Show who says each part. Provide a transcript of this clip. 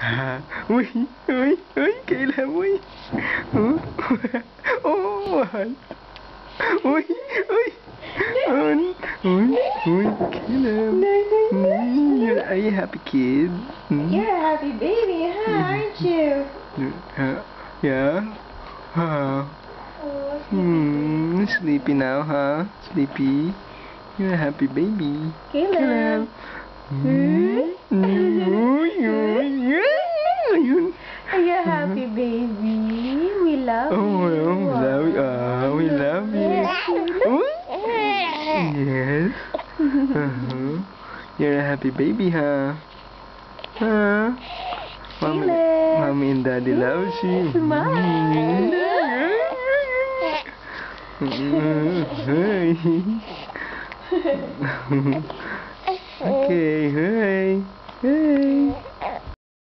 Speaker 1: Uy, uy, uy, Kayla, uy. Oh, mahal. Uy, uy. Uy, Kayla. Are you a happy kid?
Speaker 2: You're a happy baby, huh? Aren't you?
Speaker 1: Yeah? Sleepy now, huh? Sleepy? You're a happy baby.
Speaker 2: Caleb. Are you a happy baby? We love you.
Speaker 1: We love you. Yes. You're a happy baby, huh? Mommy and Daddy loves you.
Speaker 2: Smile.
Speaker 1: Okay, hey.